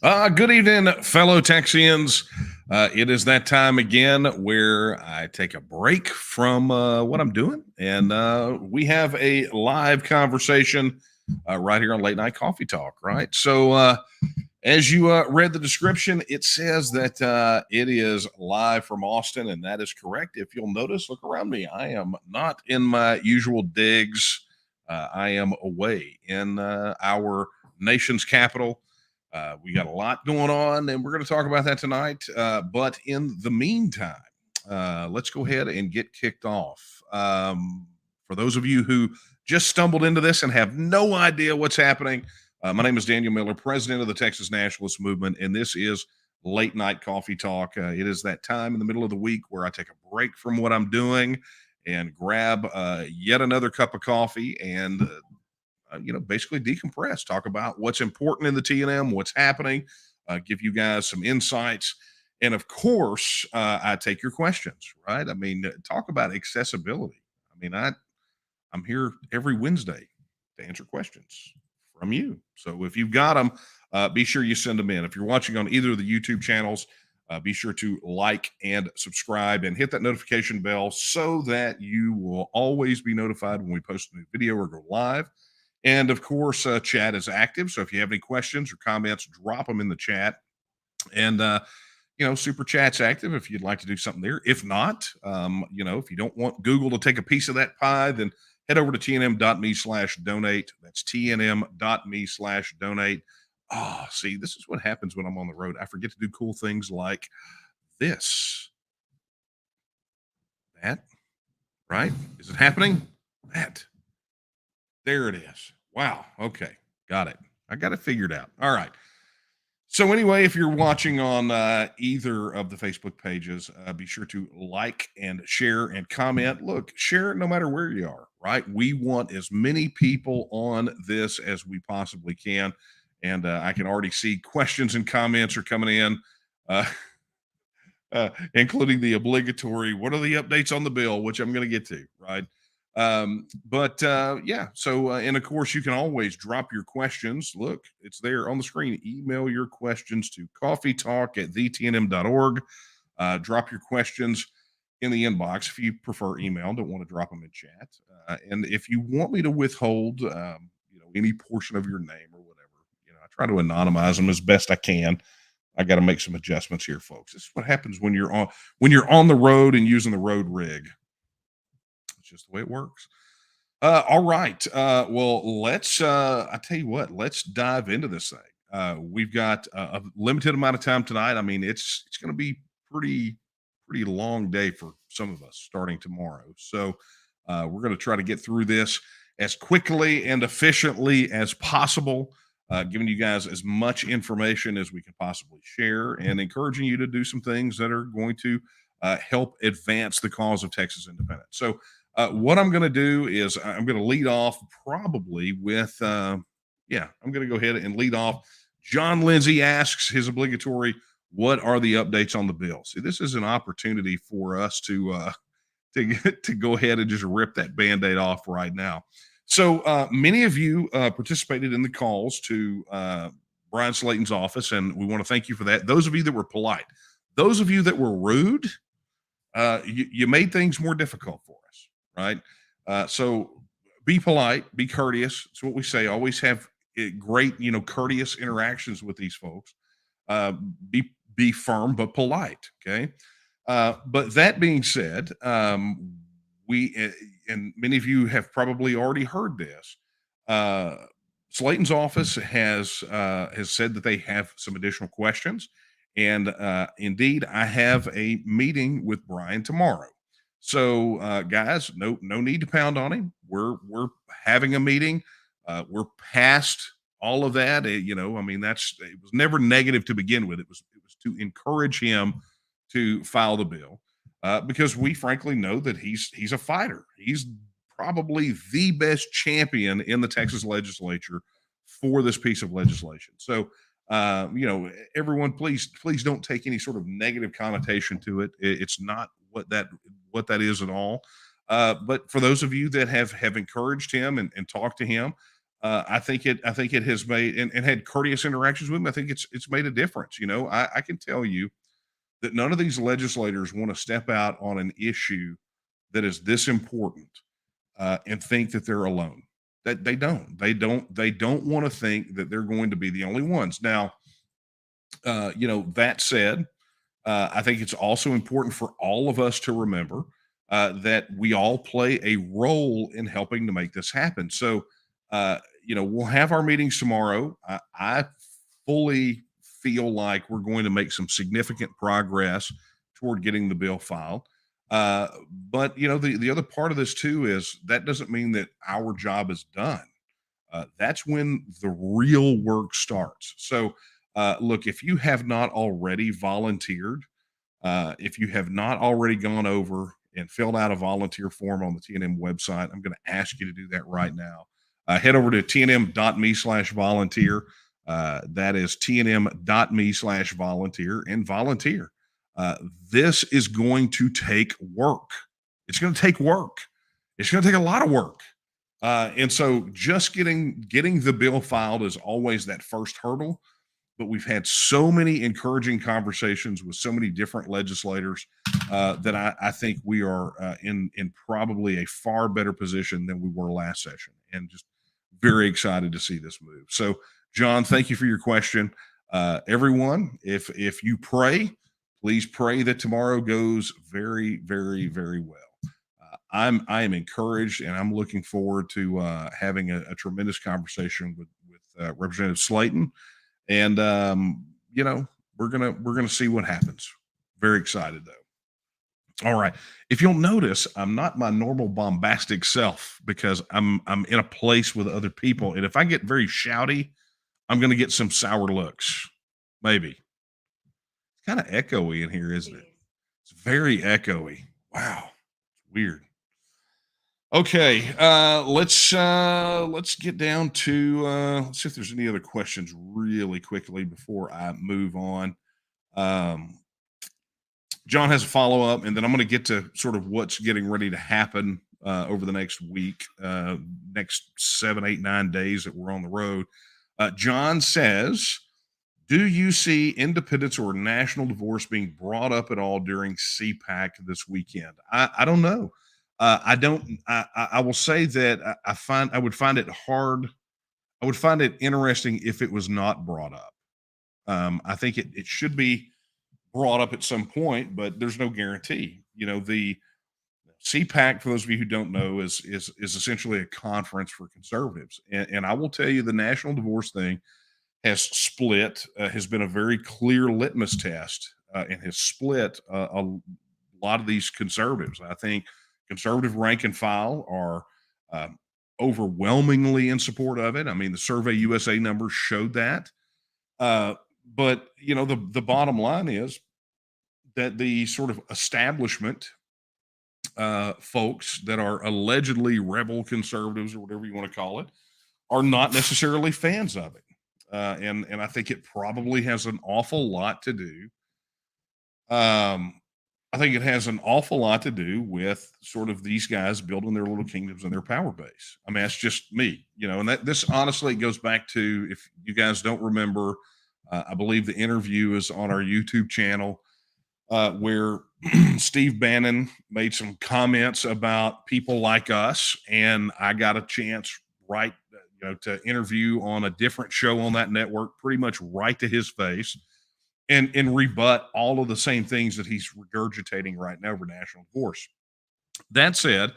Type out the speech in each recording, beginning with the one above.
Good evening, fellow Texians. It is that time again where I take a break from what I'm doing, and we have a live conversation right here on Late Night Coffee Talk. Right. So, as you read the description, it says that it is live from Austin, and that is correct. If you'll notice, look around me. I am not in my usual digs. I am away in our nation's capital. We got a lot going on, and we're going to talk about that tonight. But in the meantime, let's go ahead and get kicked off. For those of you who just stumbled into this and have no idea what's happening, my name is Daniel Miller, president of the Texas Nationalist Movement, and this is Late Night Coffee Talk. It is that time in the middle of the week where I take a break from what I'm doing and grab yet another cup of coffee and basically decompress, talk about what's important in the TNM, what's happening, give you guys some insights. And of course, I take your questions, right? I mean, talk about accessibility. I mean, I'm here every Wednesday to answer questions from you. So if you've got them, be sure you send them in. If you're watching on either of the YouTube channels, be sure to like and subscribe and hit that notification bell so that you will always be notified when we post a new video or go live. And of course, chat is active. So if you have any questions or comments, drop them in the chat. And, Super Chat's active if you'd like to do something there. If not, if you don't want Google to take a piece of that pie, then head over to tnm.me/donate. That's tnm.me/donate. Oh, see, this is what happens when I'm on the road. I forget to do cool things like this. That, right? Is it happening? That. There it is. Wow. Okay. Got it. I got it figured out. All right. So anyway, if you're watching on either of the Facebook pages, be sure to like and share and comment. Look, share it no matter where you are, right? We want as many people on this as we possibly can. And I can already see questions and comments are coming in, uh, including the obligatory, what are the updates on the bill, which I'm going to get to, right? And of course, you can always drop your questions. Look, it's there on the screen. Email your questions to coffeetalk@thnm.org. Drop your questions in the inbox if you prefer email. Don't want to drop them in chat. And if you want me to withhold, any portion of your name or whatever, I try to anonymize them as best I can. I got to make some adjustments here, folks. This is what happens when you're on the road and using the road rig. It's just the way it works. All right. Well, I tell you what, let's dive into this thing. We've got a limited amount of time tonight. I mean, it's going to be pretty long day for some of us starting tomorrow. So we're going to try to get through this as quickly and efficiently as possible, giving you guys as much information as we can possibly share and encouraging you to do some things that are going to help advance the cause of Texas independence. So what I'm going to do is I'm going to lead off probably with, I'm going to go ahead and lead off. John Lindsay asks his obligatory, what are the updates on the bill? See, this is an opportunity for us to go ahead and just rip that Band-Aid off right now. So many of you participated in the calls to Brian Slayton's office, and we want to thank you for that. Those of you that were polite, those of you that were rude, you made things more difficult for us, right? So be polite, be courteous. It's what we say. Always have great, courteous interactions with these folks. Be firm but polite. Okay. But that being said, we and many of you have probably already heard this. Slayton's office has said that they have some additional questions, and indeed, I have a meeting with Brian tomorrow. So, guys, no need to pound on him. We're having a meeting. We're past all of that. I mean, it was never negative to begin with. It was to encourage him to file the bill because we frankly know that he's a fighter. He's probably the best champion in the Texas legislature for this piece of legislation. So, everyone, please don't take any sort of negative connotation to it. It's not what that is at all. But for those of you that have encouraged him and talked to him, I think it has made and had courteous interactions with him. I think it's made a difference. You know, I can tell you that none of these legislators want to step out on an issue that is this important and think that they're alone. That they don't. They don't want to think that they're going to be the only ones. Now, you know, that said, I think it's also important for all of us to remember that we all play a role in helping to make this happen. So, you know, we'll have our meetings tomorrow. I fully feel like we're going to make some significant progress toward getting the bill filed. But you know, the other part of this too is that doesn't mean that our job is done. That's when the real work starts. So, look, if you have not already volunteered, if you have not already gone over and filled out a volunteer form on the TNM website, I'm going to ask you to do that right now. Head over to tnm.me/volunteer. That is tnm.me/volunteer and volunteer. This is going to take work. It's going to take work. It's going to take a lot of work. And so just getting the bill filed is always that first hurdle. But we've had so many encouraging conversations with so many different legislators that I think we are in probably a far better position than we were last session, and just very excited to see this move. So, John, thank you for your question. Everyone, if you pray, please pray that tomorrow goes very, very, very well. I am encouraged, and I'm looking forward to having a tremendous conversation with Representative Slayton, and you know, we're gonna see what happens. Very excited though. All right. If you'll notice, I'm not my normal bombastic self because I'm in a place with other people, and if I get very shouty, I'm gonna get some sour looks. Maybe. It's kind of echoey in here, isn't it? It's very echoey. Wow. Weird. Okay, let's get down to let's see if there's any other questions really quickly before I move on. Um, John has a follow up, and then I'm going to get to sort of what's getting ready to happen over the next week, next 7, 8, 9 days that we're on the road. John says, "Do you see independence or national divorce being brought up at all during CPAC this weekend?" I don't know. I don't. I will say that I would find it hard. I would find it interesting if it was not brought up. I think it should be brought up at some point, but there's no guarantee. You know, the CPAC, for those of you who don't know, is essentially a conference for conservatives, and I will tell you, the national divorce thing has split, has been a very clear litmus test, and has split a lot of these conservatives. I think conservative rank and file are um, overwhelmingly in support of it. I mean, the Survey USA numbers showed that. Uh, but you know, the bottom line is that the sort of establishment folks that are allegedly rebel conservatives or whatever you want to call it are not necessarily fans of it. And I think it probably has an awful lot to do. I think it has an awful lot to do with sort of these guys building their little kingdoms and their power base. I mean, that's just me, you know. And that this honestly goes back to, if you guys don't remember, I believe the interview is on our YouTube channel where Steve Bannon made some comments about people like us, and I got a chance right, you know, to interview on a different show on that network, pretty much right to his face, and rebut all of the same things that he's regurgitating right now over national divorce. That said,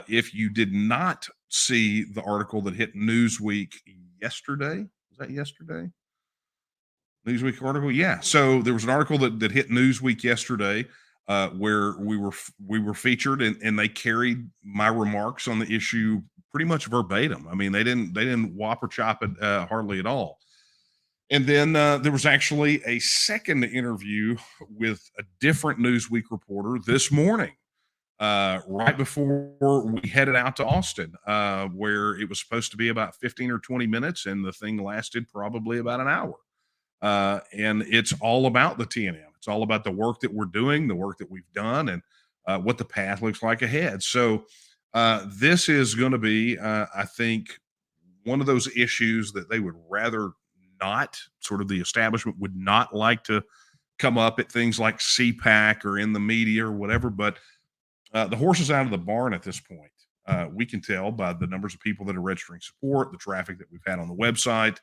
if you did not see the article that hit Newsweek yesterday, was that yesterday? Newsweek article, yeah. So there was an article that hit Newsweek yesterday where we were featured, and they carried my remarks on the issue pretty much verbatim. I mean, they didn't whop or chop it hardly at all. And then there was actually a second interview with a different Newsweek reporter this morning, right before we headed out to Austin, where it was supposed to be about 15 or 20 minutes, and the thing lasted probably about an hour. And it's all about the TNM. It's all about the work that we're doing, the work that we've done, and what the path looks like ahead. So this is going to be, I think, one of those issues that they would rather not, sort of the establishment would not like to come up at things like CPAC or in the media or whatever. But the horse is out of the barn at this point. We can tell by the numbers of people that are registering support, the traffic that we've had on the website.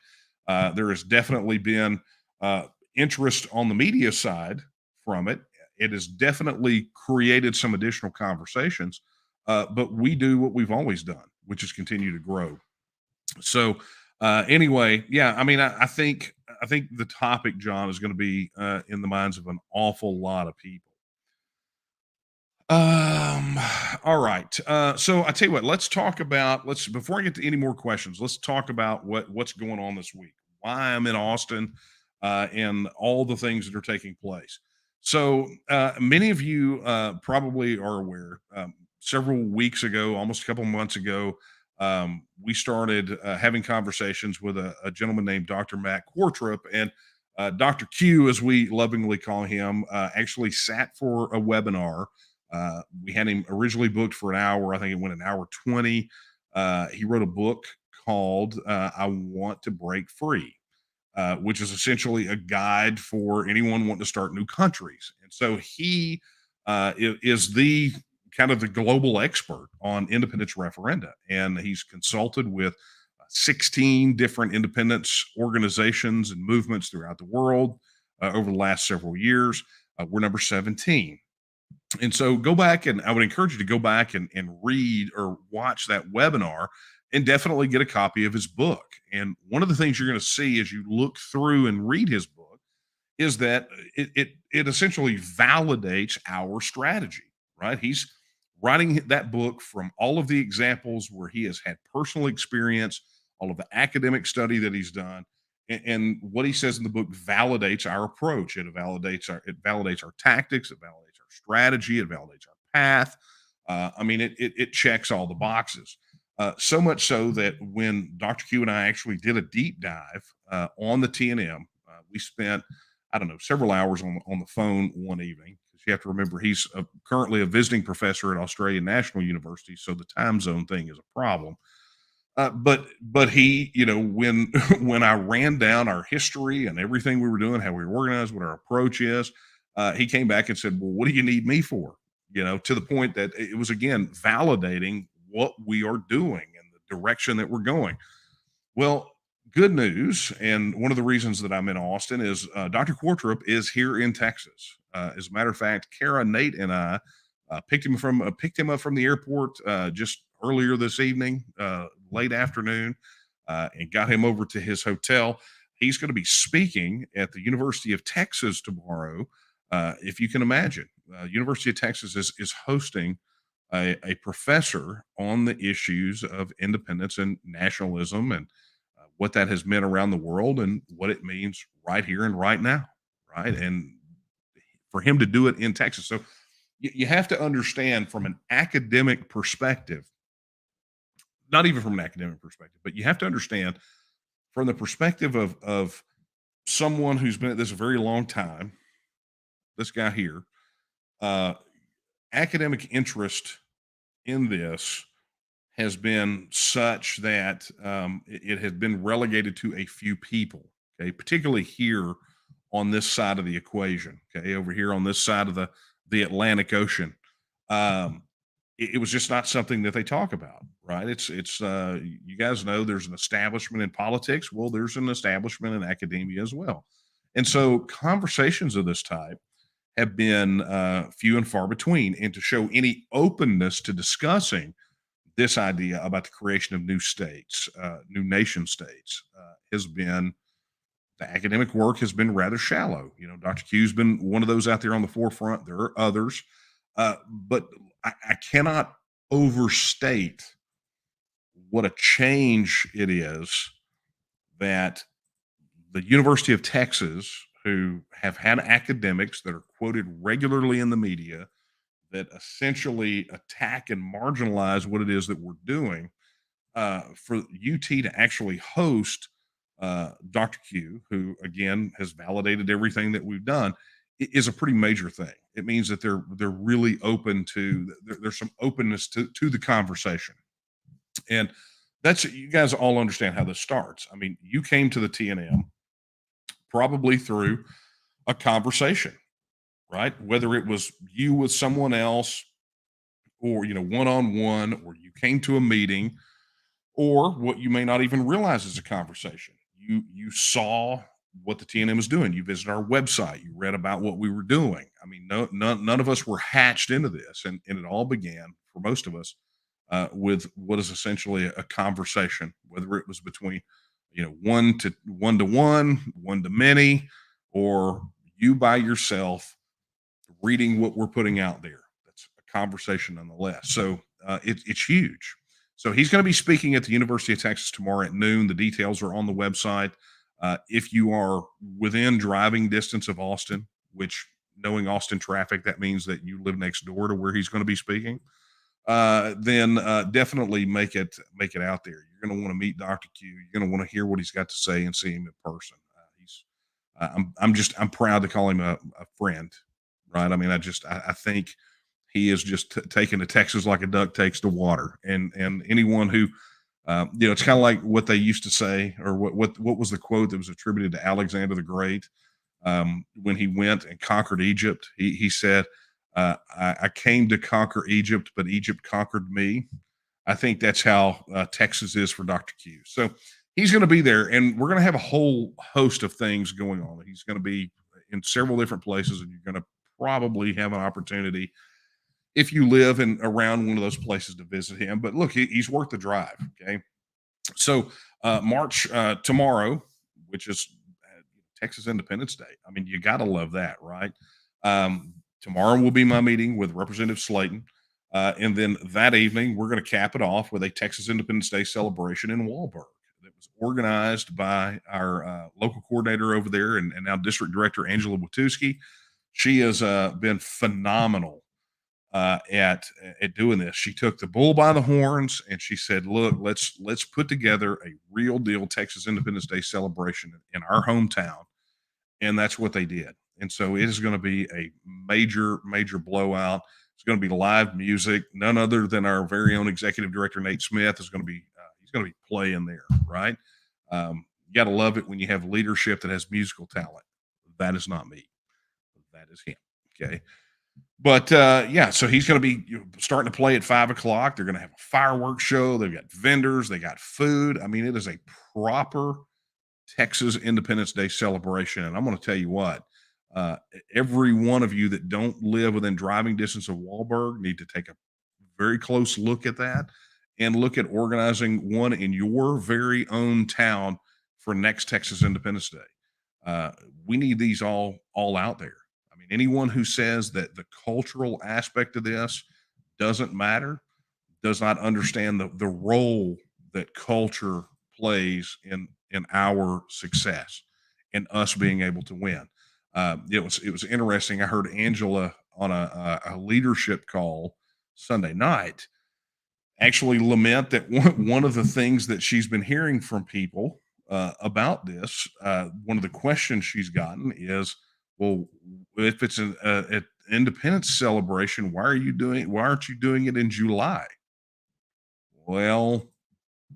There has definitely been uh, interest on the media side from it. It has definitely created some additional conversations, but we do what we've always done, which is continue to grow. So, anyway, yeah, I mean, I think the topic, John, is going to be in the minds of an awful lot of people. Um, all right. So I tell you what, let's talk about let's before I get to any more questions, let's talk about what's going on this week. Why I'm in Austin, and all the things that are taking place. So many of you probably are aware. Several weeks ago, almost a couple months ago, we started having conversations with a gentleman named Dr. Matt Quartrup, and Dr. Q, as we lovingly call him, actually sat for a webinar. We had him originally booked for an hour. I think it went an hour 20. He wrote a book called I Want to Break Free, which is essentially a guide for anyone wanting to start new countries. And so he is the kind of the global expert on independence referenda. And he's consulted with 16 different independence organizations and movements throughout the world over the last several years. We're number 17. And so go back, and I would encourage you to go back and read or watch that webinar and definitely get a copy of his book. And one of the things you're going to see as you look through and read his book is that it essentially validates our strategy, right? He's writing that book from all of the examples where he has had personal experience, all of the academic study that he's done, and what he says in the book validates our approach. It validates our tactics, it validates our strategy, it validates our path. I mean, it checks all the boxes. So much so that when Dr. Q and I actually did a deep dive on the TNM, we spent, I don't know, several hours on the phone one evening, because you have to remember he's currently a visiting professor at Australian National University, so the time zone thing is a problem. But he, when when I ran down our history and everything we were doing, how we were organized, what our approach is, he came back and said, "Well, what do you need me for?" To the point that it was again validating what we are doing and the direction that we're going. Well, good news, and one of the reasons that I'm in Austin is Dr. Quartrup is here in Texas. As a matter of fact, Kara, Nate, and I picked him up from the airport just earlier this evening, late afternoon, and got him over to his hotel. He's going to be speaking at the University of Texas tomorrow. If you can imagine, University of Texas is hosting a professor on the issues of independence and nationalism, and what that has meant around the world and what it means right here and right now, right? And for him to do it in Texas. So you have to understand from an academic perspective, not even from an academic perspective, but you have to understand from the perspective of someone who's been at this a very long time, this guy here, uh, academic interest in this has been such that it has been relegated to a few people, okay, particularly here on this side of the equation, okay, over here on this side of the Atlantic Ocean. Um, it was just not something that they talk about, right? It's you guys know there's an establishment in politics. Well, there's an establishment in academia as well, and so conversations of this type have been few and far between. And to show any openness to discussing this idea about the creation of new states, new nation states, has been the academic work has been rather shallow. Dr. Q's been one of those out there on the forefront. There are others, but I cannot overstate what a change it is that the University of Texas, who have had academics that are quoted regularly in the media that essentially attack and marginalize what it is that we're doing, for UT to actually host Dr. Q, who again has validated everything that we've done, is a pretty major thing. It means that they're really open to there's some openness to the conversation. And That's you guys all understand how this starts. I mean, you came to the TNM probably through a conversation, right? Whether it was you with someone else or one on one, or you came to a meeting, or what you may not even realize is a conversation. You saw what the TNM is doing. You visited our website. You read about what we were doing. I mean, none of us were hatched into this, and it all began for most of us with what is essentially a conversation, whether it was between one to many, or you by yourself reading what we're putting out there. That's a conversation nonetheless. So it's huge. So he's going to be speaking at the University of Texas tomorrow at noon. The details are on the website. If you are within driving distance of Austin, which knowing Austin traffic, that means that you live next door to where he's going to be speaking, then definitely make it out there. You're going to want to meet Dr. Q. You're going to want to hear what he's got to say and see him in person. I'm proud to call him a friend, right? I mean, I think he is just taking to Texas like a duck takes to water, and anyone who it's kind of like what they used to say, or what was the quote that was attributed to Alexander the Great when he went and conquered Egypt. He said, I came to conquer Egypt, but Egypt conquered me. I think that's how Texas is for Dr. Q. So he's going to be there, and we're going to have a whole host of things going on. He's going to be in several different places, and you're going to probably have an opportunity if you live in around one of those places to visit him. But look, he's worth the drive. Okay. So March tomorrow, which is Texas Independence Day. I mean, you got to love that, right? Tomorrow will be my meeting with Representative Slayton. And then that evening, we're going to cap it off with a Texas Independence Day celebration in Walburg that was organized by our local coordinator over there and now district director, Angela Watuski. She has been phenomenal at doing this. She took the bull by the horns and she said, "Look, let's put together a real deal Texas Independence Day celebration in our hometown," and that's what they did. And so it is going to be a major blowout. It's going to be live music. None other than our very own executive director Nate Smith is going to be he's going to be playing there, right? You got to love it when you have leadership that has musical talent. That is not me. That is him. Okay. But yeah, so he's going to be starting to play at 5 o'clock. They're going to have a fireworks show. They've got vendors. They got food. I mean, it is a proper Texas Independence Day celebration. And I'm going to tell you what, uh, every one of you that don't live within driving distance of Walburg need to take a very close look at that and look at organizing one in your very own town for next Texas Independence Day. Uh, we need these all out there. I mean, anyone who says that the cultural aspect of this doesn't matter does not understand the role that culture plays in our success and us being able to win. It was interesting. I heard Angela on a leadership call Sunday night actually lament that one of the things that she's been hearing from people about this, one of the questions she's gotten is, well, if it's an independence celebration, why aren't you doing it in July? Well,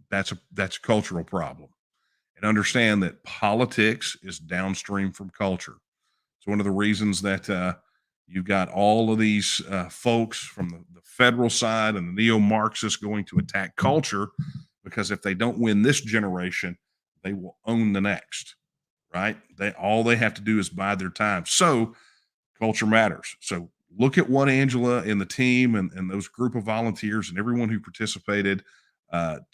that's a cultural problem. And understand that politics is downstream from culture. It's one of the reasons that you've got all of these folks from the federal side and the neo-Marxists going to attack culture, because if they don't win this generation, they will own the next. Right? They have to do is buy their time. So culture matters. So look at what Angela and the team and those group of volunteers and everyone who participated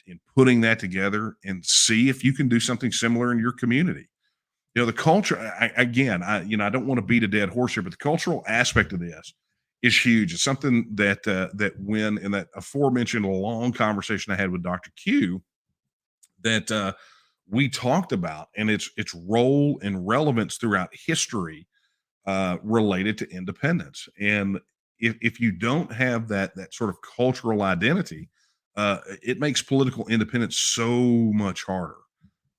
in putting that together, and see if you can do something similar in your community. The culture, I don't want to beat a dead horse here, but the cultural aspect of this is huge. It's something that when in that aforementioned long conversation I had with Dr. Q, that we talked about, and its role and relevance throughout history related to independence. And if you don't have that sort of cultural identity, it makes political independence so much harder,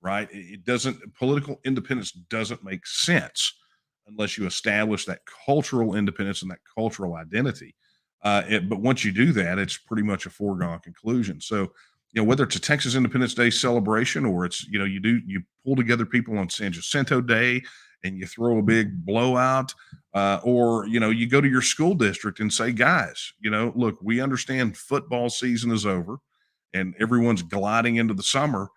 right? It doesn't political independence doesn't make sense unless you establish that cultural independence and that cultural identity. But once you do that, it's pretty much a foregone conclusion. So whether it's a Texas Independence Day celebration or it's, you pull together people on San Jacinto Day and you throw a big blowout, or, you go to your school district and say, guys, look, we understand football season is over and everyone's gliding into the summer,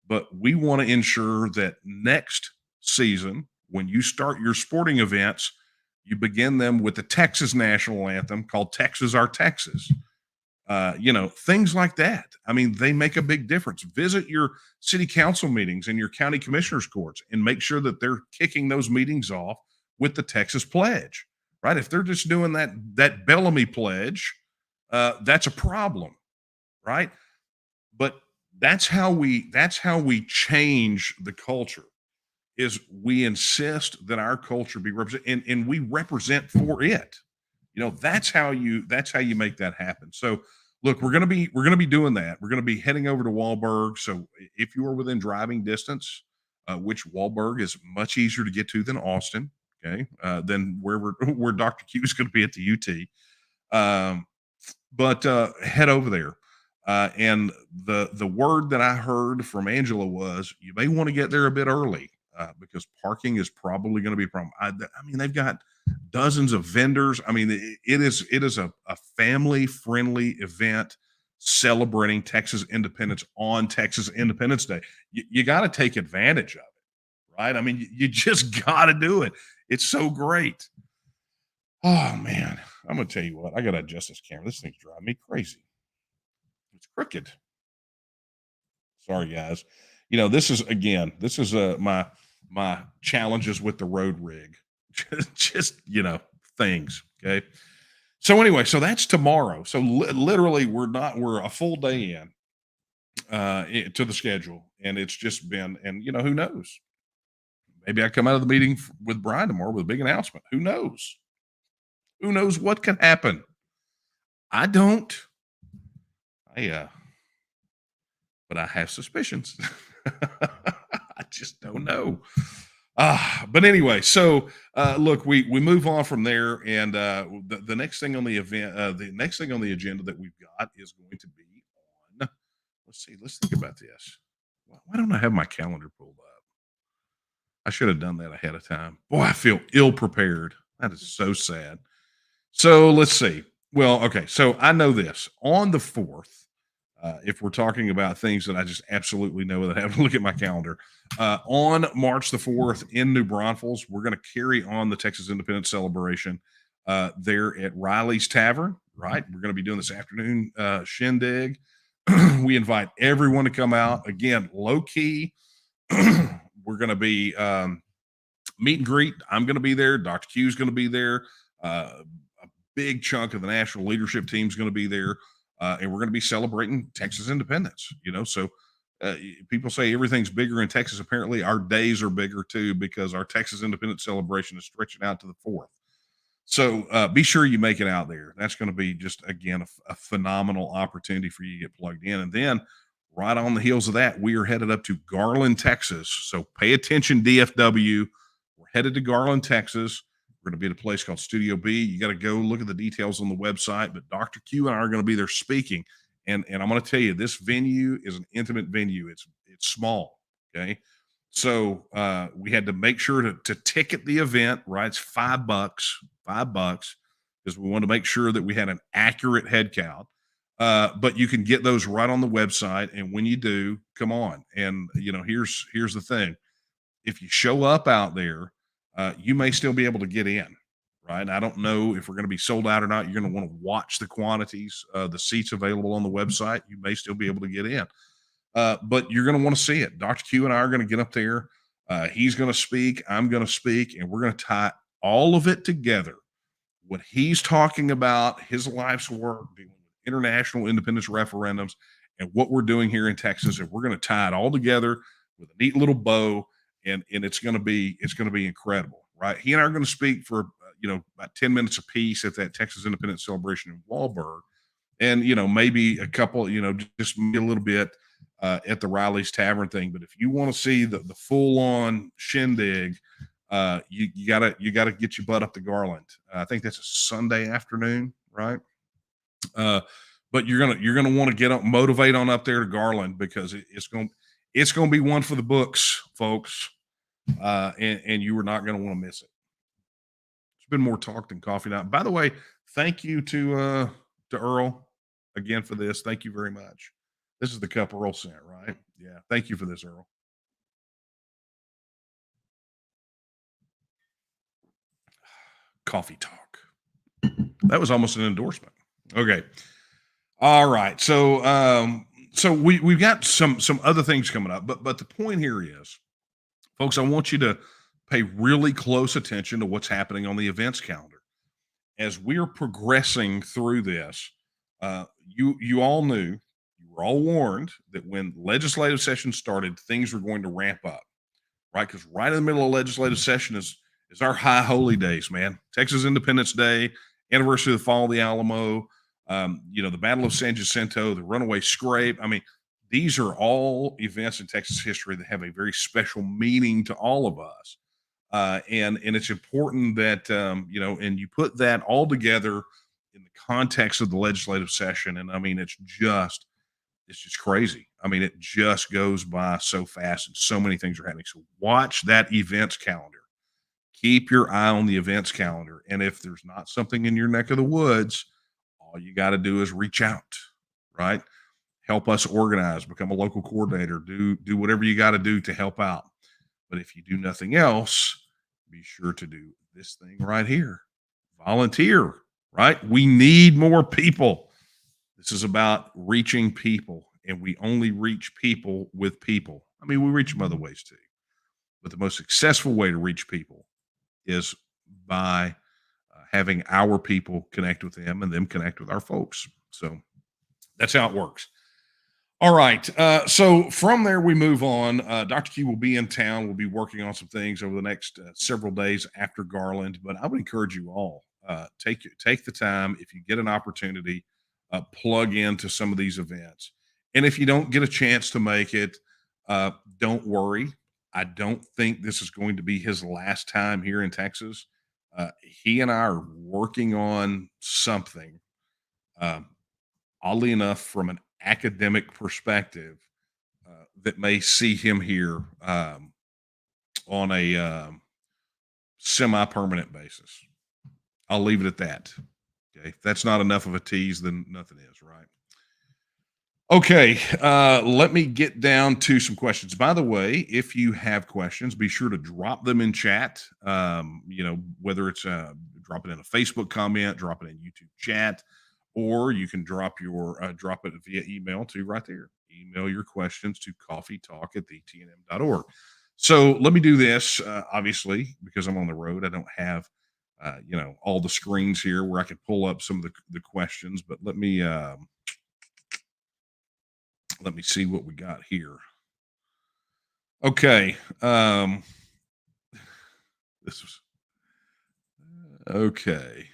but we want to ensure that next season, when you start your sporting events, you begin them with the Texas national anthem called Texas Our Texas. Things like that. I mean, they make a big difference. Visit your city council meetings and your county commissioners courts and make sure that they're kicking those meetings off with the Texas pledge, right? If they're just doing that Bellamy pledge, that's a problem, right? But that's how we change the culture is we insist that our culture be represented and we represent for it. That's how you make that happen. So look, we're gonna be doing that. We're gonna be heading over to Wahlberg. So if you are within driving distance, which Wahlberg is much easier to get to than Austin, okay, than wherever where Dr. Q is going to be at the UT. But head over there. And the word that I heard from Angela was you may want to get there a bit early because parking is probably going to be a problem. I mean, they've got dozens of vendors. I mean, it is a family friendly event celebrating Texas independence on Texas Independence Day. You got to take advantage of it, right? I mean, you just got to do it. It's so great. Oh man, I'm gonna tell you what. I gotta adjust this camera. This thing's driving me crazy. It's crooked. Sorry, guys. This is my challenges with the road rig. Just things. Okay. So anyway, so that's tomorrow. So literally, we're a full day in to the schedule, and it's just been, and who knows? Maybe I come out of the meeting with Brian tomorrow with a big announcement. Who knows? Who knows what can happen? I don't. I but I have suspicions. I just don't know. But anyway, so look, we move on from there, and the next thing on the the next thing on the agenda that we've got is going to be on. Let's see. Let's think about this. Why don't I have my calendar pulled up? I should have done that ahead of time. Boy, I feel ill prepared. That is so sad. So let's see. Well, okay. So I know this on the 4th. If we're talking about things that I just absolutely know that I have to look at my calendar, on March the 4th in New Braunfels, we're going to carry on the Texas Independence celebration there at Riley's Tavern, right? We're going to be doing this afternoon shindig. We invite everyone to come out. Again, low key. We're going to be meet and greet. I'm going to be there. Dr. Q is going to be there. A big chunk of the national leadership team is going to be there. And we're going to be celebrating Texas independence. So people say everything's bigger in Texas. Apparently, our days are bigger too because our Texas independence celebration is stretching out to the 4th. So be sure you make it out there. That's going to be just again a phenomenal opportunity for you to get plugged in. And then right on the heels of that, we are headed up to Garland, Texas. So pay attention, DFW. We're headed to Garland, Texas. We're going to be at a place called Studio B. You got to go look at the details on the website. But Dr. Q and I are going to be there speaking. And I'm going to tell you, this venue is an intimate venue. It's small. Okay. So we had to make sure to ticket the event, right? It's $5, because we wanted to make sure that we had an accurate head count. But you can get those right on the website. And when you do, come on. And here's the thing. If you show up out there, you may still be able to get in, right? I don't know if we're going to be sold out or not. You're going to want to watch the quantities, the seats available on the website. You may still be able to get in, but you're going to want to see it. Dr. Q and I are going to get up there. He's going to speak. I'm going to speak, and we're going to tie all of it together. What he's talking about, his life's work, dealing with international independence referendums, and what we're doing here in Texas, and we're going to tie it all together with a neat little bow, and it's going to be incredible, right? He and I are going to speak for about 10 minutes apiece at that Texas Independence celebration in Wahlberg, and maybe a couple, just maybe a little bit at the Riley's Tavern thing. But if you want to see the full on shindig, you gotta get your butt up to Garland. I think that's a Sunday afternoon, right? but you're gonna want to get up, motivate on up there to Garland because it's gonna be one for the books, folks, and you are not gonna want to miss it. It's been more talk than coffee now. By the way, thank you to Earl again for this. Thank you very much. This is the cup Earl sent, right? Yeah. Thank you for this, Earl. Coffee talk. That was almost an endorsement. Okay. All right. So we've got some other things coming up, but the point here is, folks, I want you to pay really close attention to what's happening on the events calendar as we're progressing through this. You all knew, you were all warned that when legislative session started, things were going to ramp up, right? Because right in the middle of legislative session is our high holy days, man. Texas Independence Day, anniversary of the fall of the Alamo, the Battle of San Jacinto, the Runaway Scrape. I mean, these are all events in Texas history that have a very special meaning to all of us. And it's important that and you put that all together in the context of the legislative session. And I mean, it's just crazy. I mean, it just goes by so fast and so many things are happening. So watch that events calendar. Keep your eye on the events calendar. And if there's not something in your neck of the woods, all you got to do is reach out, right? Help us organize, become a local coordinator, do whatever you got to do to help out. But if you do nothing else, be sure to do this thing right here. Volunteer, right? We need more people. This is about reaching people, and we only reach people with people. I mean, we reach them other ways too. But the most successful way to reach people is by having our people connect with them and them connect with our folks. So that's how it works. All right. So from there, we move on. Dr. Q will be in town. We'll be working on some things over the next several days after Garland. But I would encourage you all take the time if you get an opportunity, plug into some of these events. And if you don't get a chance to make it, don't worry. I don't think this is going to be his last time here in Texas. He and I are working on something. Uh, Oddly enough, from an academic perspective, that may see him here on a semi-permanent basis. I'll leave it at that. Okay, if that's not enough of a tease, then nothing is, right? Okay, let me get down to some questions. By the way, if you have questions, be sure to drop them in chat. Whether it's drop it in a Facebook comment, drop it in YouTube chat, or you can drop it via email to right there. Email your questions to coffeetalk@thnm.org. So let me do this. Obviously, because I'm on the road, I don't have all the screens here where I could pull up some of the questions. But let me see what we got here. Okay. This was okay.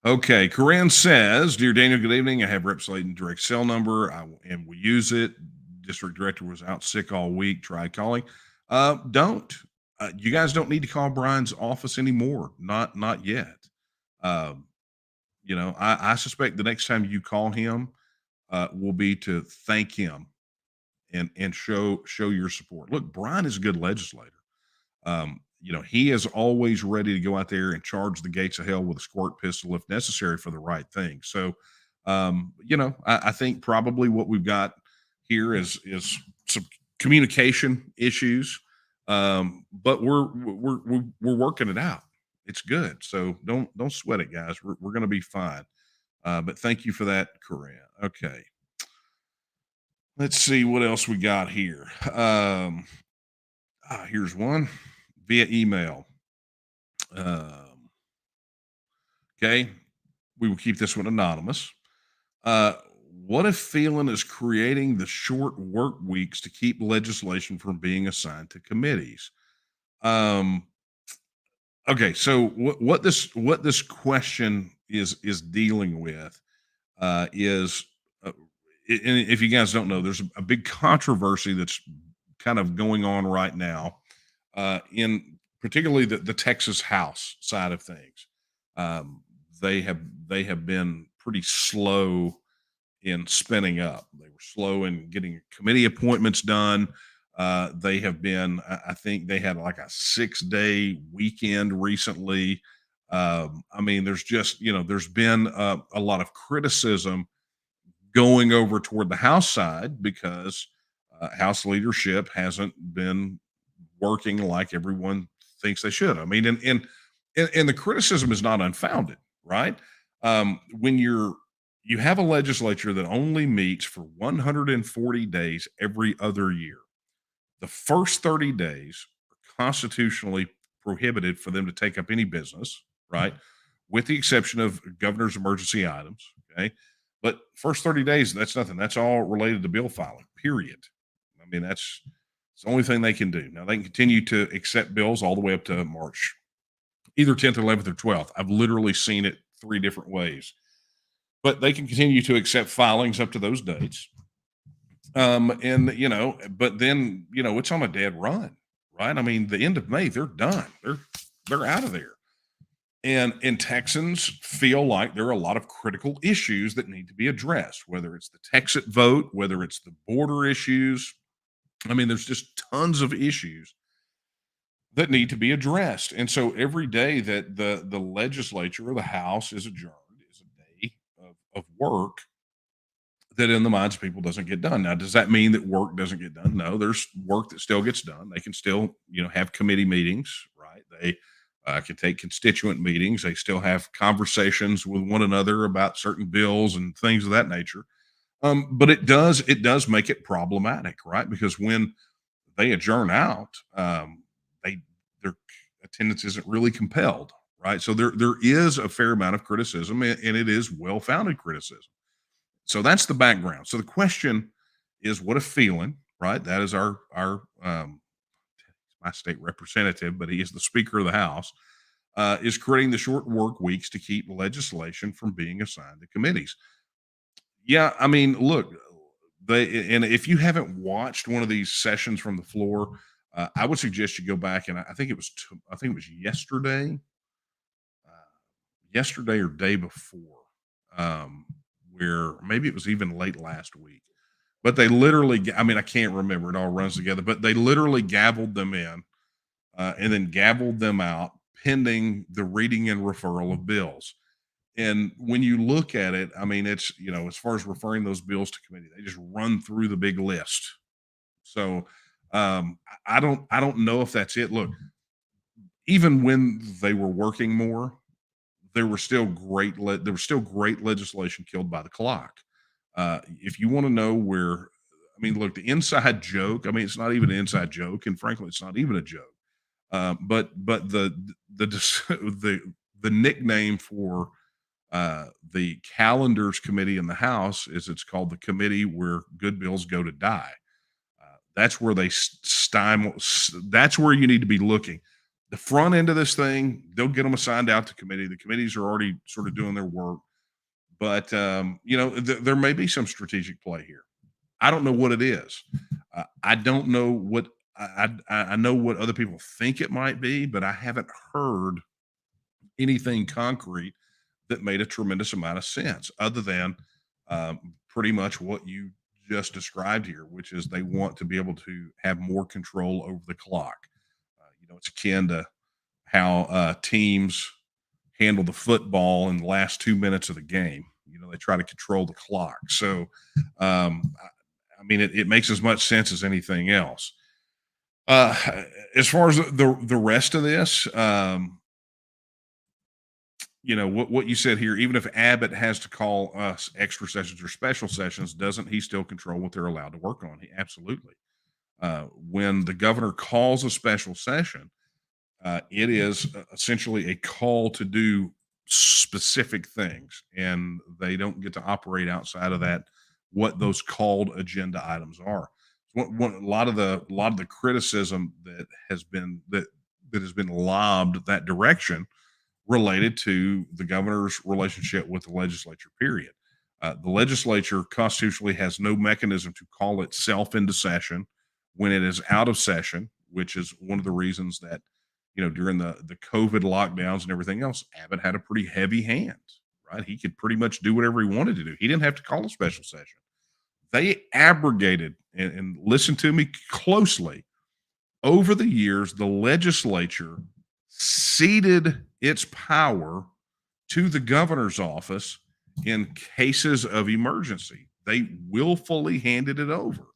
Okay. Corinne says, "Dear Daniel, good evening. I have Rep Slayton direct cell number, and we use it. District director was out sick all week. Tried calling. Don't. You guys don't need to call Brian's office anymore. Not yet. Um, I suspect the next time you call him will be to thank him and show your support. Look, Brian is a good legislator. He is always ready to go out there and charge the gates of hell with a squirt pistol if necessary for the right thing. So, I think probably what we've got here is some communication issues, but we're working it out. It's good. So don't sweat it, guys. We're going to be fine. But thank you for that, Corinne. Okay. Let's see what else we got here. Here's one via email. Okay. We will keep this one anonymous. What if Phelan is creating the short work weeks to keep legislation from being assigned to committees? Okay, so what this question is dealing with is and if you guys don't know, there's a big controversy that's kind of going on right now, in particularly the Texas House side of things. Um, they have they have been pretty slow in spinning up. They were slow in getting committee appointments done. They have been, I think they had like a 6-day weekend recently. I mean, there's just, there's been a lot of criticism going over toward the House side because House leadership hasn't been working like everyone thinks they should. I mean, and the criticism is not unfounded, right? When you have a legislature that only meets for 140 days every other year, the first 30 days are constitutionally prohibited for them to take up any business, right? With the exception of governor's emergency items. Okay. But first 30 days, that's nothing. That's all related to bill filing, period. I mean, it's the only thing they can do. Now they can continue to accept bills all the way up to March, either 10th, 11th, or 12th. I've literally seen it three different ways. But they can continue to accept filings up to those dates. And but then it's on a dead run, right? I mean, the end of May, they're done. They're out of there. And Texans feel like there are a lot of critical issues that need to be addressed, whether it's the Texit vote, whether it's the border issues. I mean, there's just tons of issues that need to be addressed. And so every day that the legislature or the House is adjourned is a day of work that in the minds of people doesn't get done. Now, does that mean that work doesn't get done? No, there's work that still gets done. They can still, have committee meetings, right? They can take constituent meetings. They still have conversations with one another about certain bills and things of that nature. But it does make it problematic, right? Because when they adjourn out, their attendance isn't really compelled, right? So there is a fair amount of criticism, and it is well founded criticism. So that's the background. So the question is, what if Phelan, right? That is our my state representative, but he is the Speaker of the House, is creating the short work weeks to keep legislation from being assigned to committees. Yeah, I mean, look, and if you haven't watched one of these sessions from the floor, I would suggest you go back and I think it was uh, yesterday or day before, where maybe it was even late last week. But they literally, I mean, I can't remember. It all runs together, but they literally gavelled them in and then gavelled them out pending the reading and referral of bills. And when you look at it, I mean, it's, as far as referring those bills to committee, they just run through the big list. So I don't know if that's it. Look, even when they were working more, there was still great legislation killed by the clock. If you want to know where, I mean, look, the inside joke. I mean, it's not even an inside joke, and frankly, it's not even a joke. But the the nickname for the calendars committee in the House is it's called the committee where good bills go to die. That's where they stymie. That's where you need to be looking. The front end of this thing, they'll get them assigned out to committee. The committees are already sort of doing their work, but there may be some strategic play here. I don't know what it is. I don't know what I know what other people think it might be, but I haven't heard anything concrete that made a tremendous amount of sense, other than pretty much what you just described here, which is they want to be able to have more control over the clock. It's akin to how teams handle the football in the last 2 minutes of the game. They try to control the clock. So, I mean, it makes as much sense as anything else. Uh, as far as the rest of this, what you said here, even if Abbott has to call us extra sessions or special sessions, doesn't he still control what they're allowed to work on? He absolutely. When the governor calls a special session, it is essentially a call to do specific things, and they don't get to operate outside of that. What those called agenda items are. A lot of the criticism that has been lobbed that direction related to the governor's relationship with the legislature. Period. The legislature constitutionally has no mechanism to call itself into session when it is out of session, which is one of the reasons that during the COVID lockdowns and everything else, Abbott had a pretty heavy hand, right? He could pretty much do whatever he wanted to do. He didn't have to call a special session. They abrogated, and listen to me closely, over the years, the legislature ceded its power to the governor's office in cases of emergency. They willfully handed it over.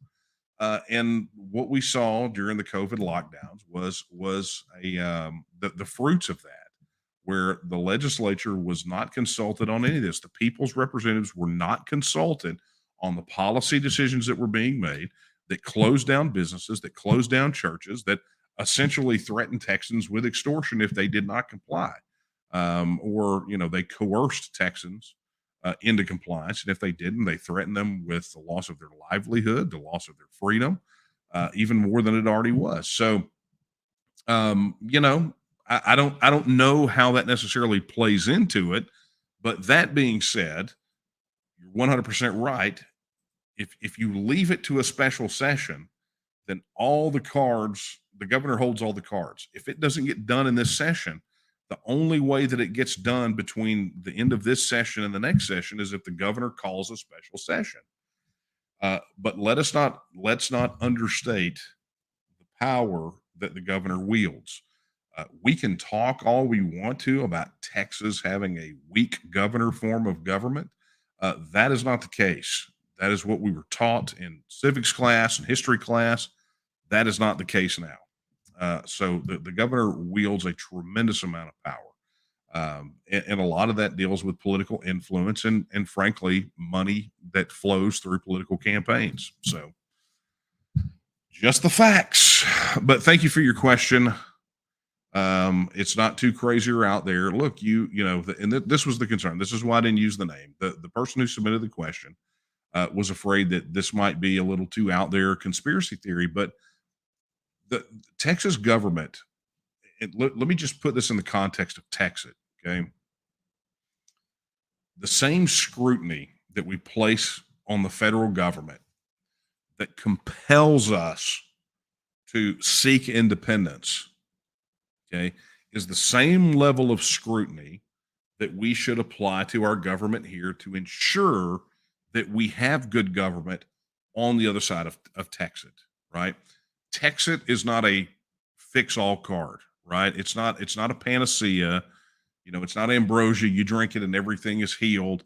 And what we saw during the COVID lockdowns was the fruits of that, where the legislature was not consulted on any of this. The people's representatives were not consulted on the policy decisions that were being made, that closed down businesses, that closed down churches, that essentially threatened Texans with extortion if they did not comply, or they coerced Texans into compliance, and if they didn't, they threatened them with the loss of their livelihood, the loss of their freedom, even more than it already was. So, I don't know how that necessarily plays into it, but that being said, you're 100% right. If you leave it to a special session, then all the cards, the governor holds all the cards. If it doesn't get done in this session, the only way that it gets done between the end of this session and the next session is if the governor calls a special session. But let's not understate the power that the governor wields. We can talk all we want to about Texas having a weak governor form of government. That is not the case. That is what we were taught in civics class and history class. That is not the case now. So the governor wields a tremendous amount of power. And a lot of that deals with political influence and frankly, money that flows through political campaigns. So just the facts. But thank you for your question. It's not too crazy or out there. Look, this was the concern. This is why I didn't use the name. The person who submitted the question was afraid that this might be a little too out there conspiracy theory, but the Texas government, let me just put this in the context of Texas, okay? The same scrutiny that we place on the federal government that compels us to seek independence, okay, is the same level of scrutiny that we should apply to our government here to ensure that we have good government on the other side of Texas, right? Texas is not a fix-all card, right? It's not a panacea. It's not ambrosia. You drink it and everything is healed.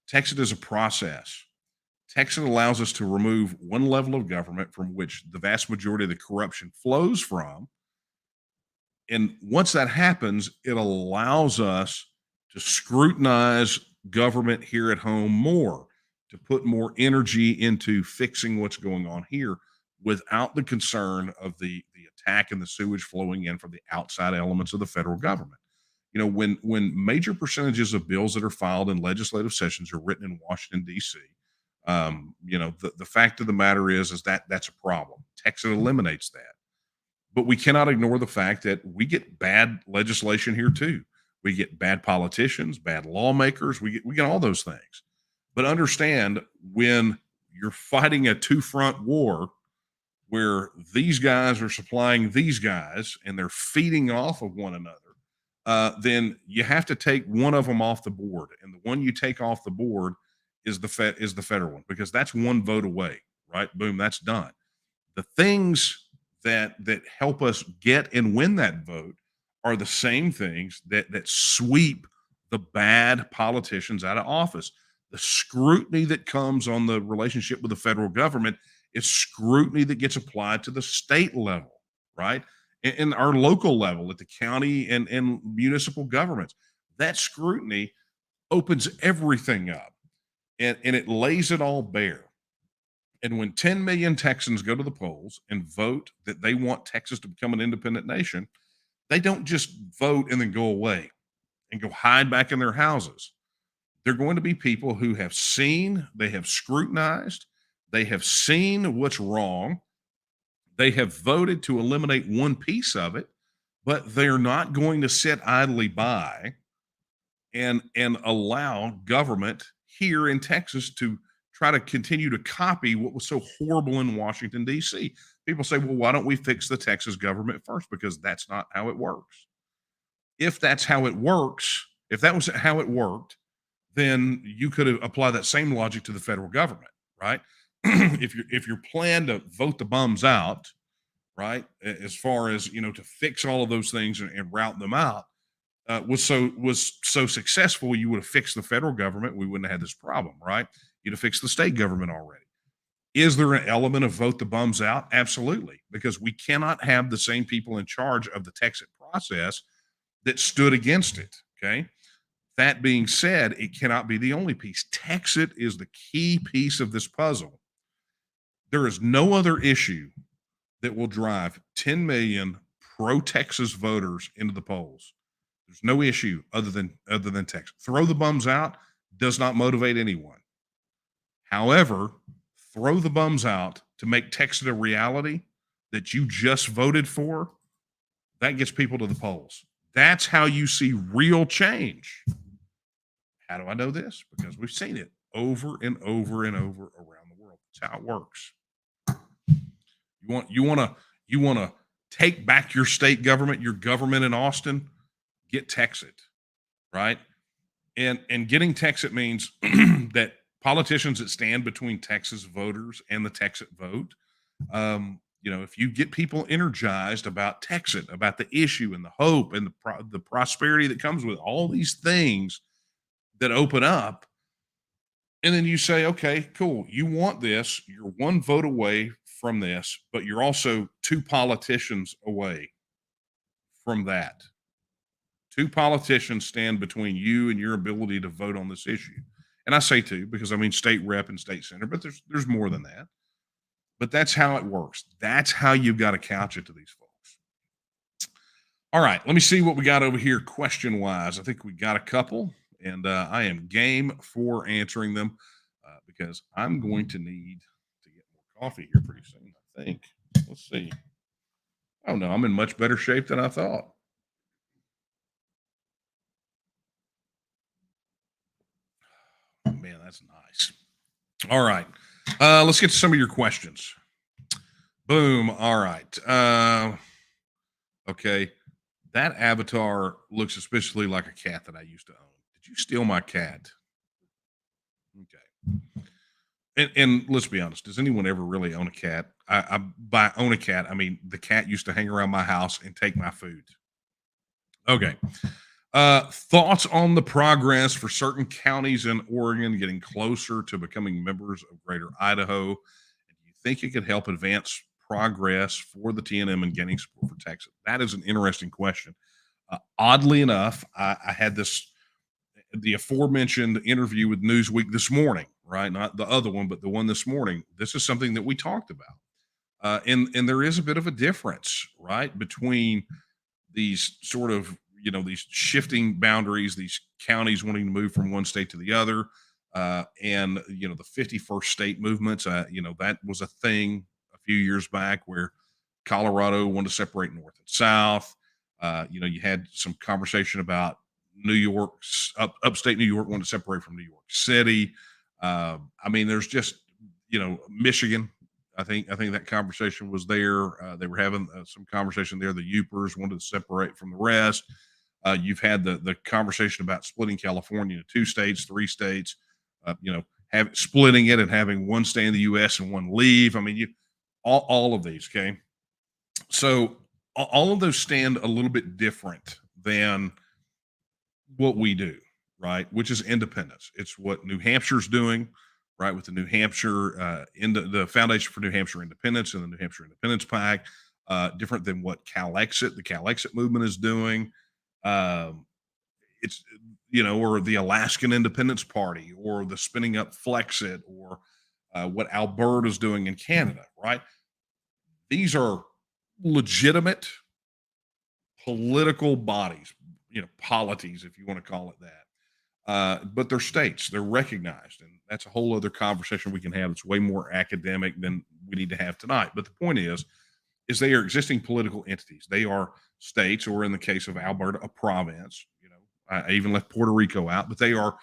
Texas is a process. Texas allows us to remove one level of government from which the vast majority of the corruption flows from. And once that happens, it allows us to scrutinize government here at home more, to put more energy into fixing what's going on here without the concern of the attack and the sewage flowing in from the outside elements of the federal government. When major percentages of bills that are filed in legislative sessions are written in Washington, D.C., the fact of the matter is that that's a problem. Texas eliminates that. But we cannot ignore the fact that we get bad legislation here too. We get bad politicians, bad lawmakers. We get all those things. But understand, when you're fighting a two-front war where these guys are supplying these guys and they're feeding off of one another, then you have to take one of them off the board. And the one you take off the board is the federal one, because that's one vote away, right? Boom, that's done. The things that help us get and win that vote are the same things that sweep the bad politicians out of office. The scrutiny that comes on the relationship with the federal government is scrutiny that gets applied to the state level, right? And our local level at the county and municipal governments. That scrutiny opens everything up and it lays it all bare. And when 10 million Texans go to the polls and vote that they want Texas to become an independent nation, they don't just vote and then go away and go hide back in their houses. They're going to be people who have seen, they have scrutinized, they have seen what's wrong. They have voted to eliminate one piece of it, but they're not going to sit idly by and allow government here in Texas to try to continue to copy what was so horrible in Washington, D.C. People say, well, why don't we fix the Texas government first? Because that's not how it works. If that's how it works, if that was how it worked, then you could apply that same logic to the federal government, right? If your plan to vote the bums out, right, as far as to fix all of those things and route them out, was so successful, you would have fixed the federal government. We wouldn't have had this problem, right? You'd have fixed the state government already. Is there an element of vote the bums out? Absolutely, because we cannot have the same people in charge of the Texas process that stood against it. Okay. That being said, it cannot be the only piece. Texas is the key piece of this puzzle. There is no other issue that will drive 10 million pro Texas voters into the polls. There's no issue other than Texas. Throw the bums out does not motivate anyone. However, throw the bums out to make Texas a reality that you just voted for. That gets people to the polls. That's how you see real change. How do I know this? Because we've seen it over and over and over around the world. That's how it works. You want to take back your state government, your government in Austin, get Texas, right? And getting Texas means that politicians that stand between Texas voters and the Texas vote, if you get people energized about Texas, about the issue and the hope and the prosperity that comes with all these things that open up, and then you say, okay, cool, you want this, you're one vote away from this, but you're also two politicians away from that. Two politicians stand between you and your ability to vote on this issue. And I say two because I mean state rep and state senator, but there's more than that. But that's how it works. That's how you've got to couch it to these folks. All right, let me see what we got over here question wise. I think we got a couple, and I am game for answering them because I'm going to need to get more coffee here pretty soon, I think. Let's see. Oh, no, I'm in much better shape than I thought. Oh, man, that's nice. All right. Let's get to some of your questions. Boom. All right. Okay. That avatar looks suspiciously like a cat that I used to own. Did you steal my cat? Okay. And let's be honest, does anyone ever really own a cat? By own a cat, I mean the cat used to hang around my house and take my food. Okay. Thoughts on the progress for certain counties in Oregon getting closer to becoming members of Greater Idaho? And do you think it could help advance progress for the TNM and gaining support for Texas? That is an interesting question. Oddly enough, I had the aforementioned interview with Newsweek this morning, right? Not the other one, but the one this morning. This is something that we talked about. And there is a bit of a difference, right, between these sort of these shifting boundaries, these counties wanting to move from one state to the other, and the 51st state movements. That was a thing a few years back where Colorado wanted to separate North and South. You had some conversation about New York's upstate New York wanted to separate from New York City. I mean, there's just Michigan. I think that conversation was there. They were having some conversation there. The Upers wanted to separate from the rest. You've had the conversation about splitting California into 2 states, 3 states. Splitting it and having one stay in the U.S. and one leave. I mean, all of these. Okay, so all of those stand a little bit different than what we do, right? Which is independence. It's what New Hampshire's doing, right? With the New Hampshire in the Foundation for New Hampshire Independence and the New Hampshire Independence Pact, different than what the Cal Exit movement is doing. It's or the Alaskan Independence Party, or the spinning up Flexit, or what Alberta's doing in Canada, right? These are legitimate political bodies, polities, if you want to call it that. But they're states, they're recognized, and that's a whole other conversation we can have. It's way more academic than we need to have tonight. But the point is they are existing political entities. They are states, or in the case of Alberta, a province. I even left Puerto Rico out, but they are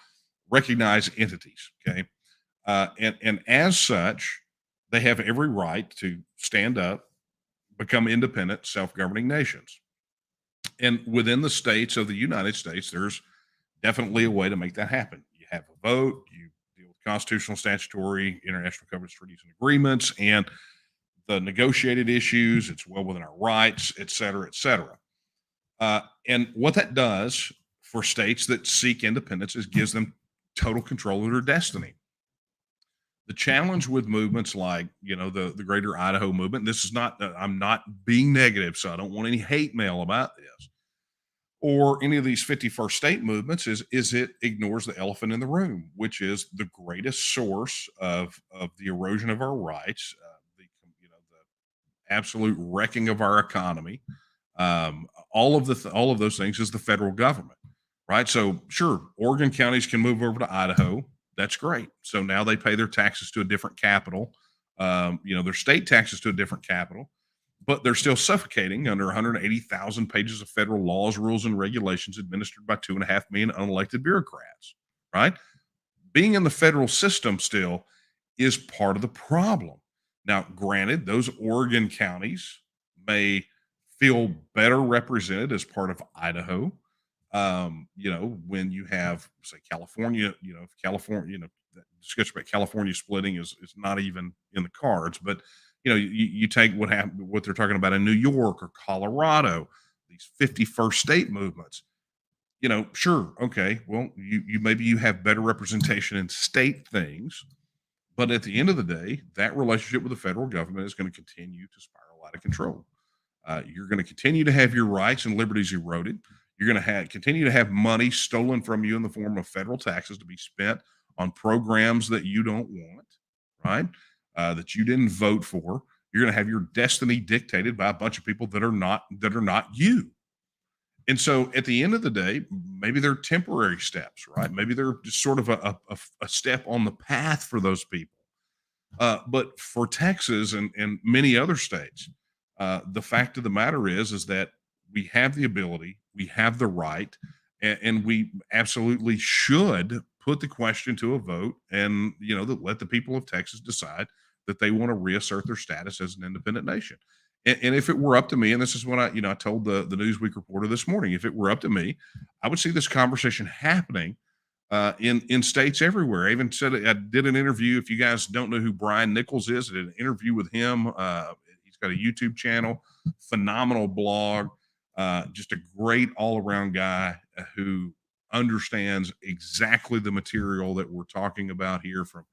recognized entities. Okay. And as such, they have every right to stand up, become independent, self-governing nations. And within the states of the United States, there's definitely a way to make that happen. You have a vote, you deal with constitutional, statutory, international covenants, treaties, and agreements, and the negotiated issues. It's well within our rights, et cetera, et cetera. And what that does for states that seek independence is gives them total control of their destiny. The challenge with movements like the Greater Idaho movement. This is not. I'm not being negative, so I don't want any hate mail about this or any of these 51st state movements is it ignores the elephant in the room, which is the greatest source of the erosion of our rights, the absolute wrecking of our economy. All of those things is the federal government, right? So sure, Oregon counties can move over to Idaho. That's great. So now they pay their taxes to a different capital, their state taxes to a different capital, but they're still suffocating under 180,000 pages of federal laws, rules, and regulations administered by 2.5 million unelected bureaucrats, right? Being in the federal system still is part of the problem. Now, granted, those Oregon counties may feel better represented as part of Idaho. When you have, say, California, if California, that discussion about California splitting is not even in the cards, but you take what they're talking about in New York or Colorado, these 51st state movements. Sure, okay, well, you maybe you have better representation in state things, but at the end of the day, that relationship with the federal government is going to continue to spiral out of control. You're going to continue to have your rights and liberties eroded. You're going to continue to have money stolen from you in the form of federal taxes to be spent on programs that you don't want, right? That you didn't vote for. You're going to have your destiny dictated by a bunch of people that are not you. And so at the end of the day, maybe they're temporary steps, right? Maybe they're just sort of a step on the path for those people. But for Texas and many other states, the fact of the matter is that we have the ability, we have the right, and we absolutely should put the question to a vote, and let the people of Texas decide that they want to reassert their status as an independent nation. And if it were up to me, and this is what I told the Newsweek reporter this morning, if it were up to me, I would see this conversation happening in states everywhere. I even said I did an interview. If you guys don't know who Brian Nichols is, I did an interview with him. He's got a YouTube channel, phenomenal blog, just a great all around guy who understands exactly the material that we're talking about here from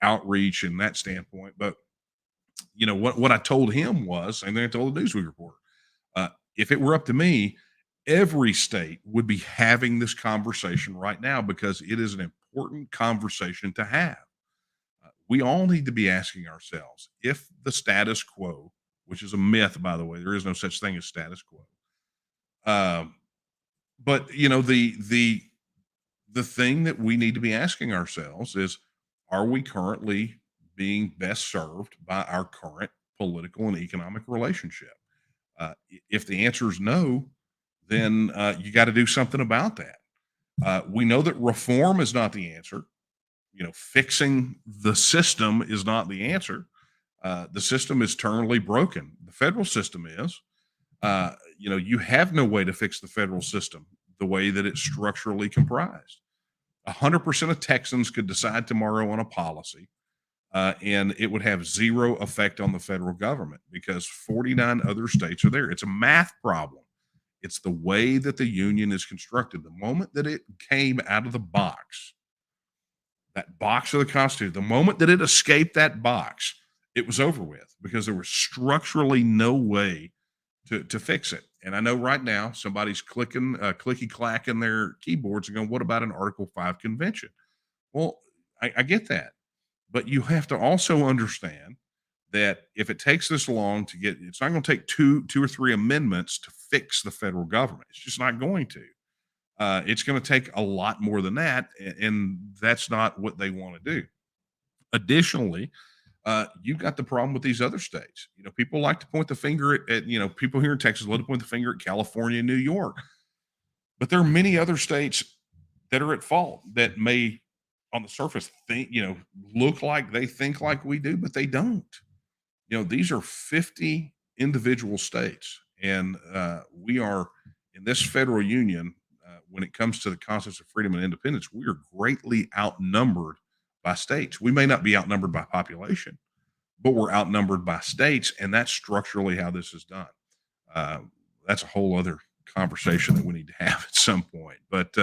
outreach and that standpoint. But what I told him was, and then I told the Newsweek reporter, if it were up to me, every state would be having this conversation right now because it is an important conversation to have. We all need to be asking ourselves if the status quo, which is a myth, by the way, there is no such thing as status quo. But the thing that we need to be asking ourselves is, are we currently being best served by our current political and economic relationship? If the answer is no, then you got to do something about that. We know that reform is not the answer. Fixing the system is not the answer. The system is terminally broken. The federal system is. You have no way to fix the federal system the way that it's structurally comprised. 100% of Texans could decide tomorrow on a policy, and it would have zero effect on the federal government because 49 other states are there. It's a math problem. It's the way that the union is constructed. The moment that it came out of the box, that box of the Constitution, the moment that it escaped that box, it was over with because there was structurally no way to fix it. And I know right now somebody's clicking, clicky clacking their keyboards and going, "What about an Article 5 convention?" Well, I get that, but you have to also understand that if it takes this long to get, it's not going to take two or three amendments to fix the federal government. It's just not going to. It's going to take a lot more than that, and that's not what they want to do. Additionally, you've got the problem with these other states. People like to point the finger at people here in Texas love to point the finger at California and New York, but there are many other states that are at fault that may on the surface think, look like they think like we do, but they don't. These are 50 individual states, and we are in this federal union. When it comes to the concepts of freedom and independence, we are greatly outnumbered by states. We may not be outnumbered by population, but we're outnumbered by states, and that's structurally how this is done. Uh, that's a whole other conversation that we need to have at some point. But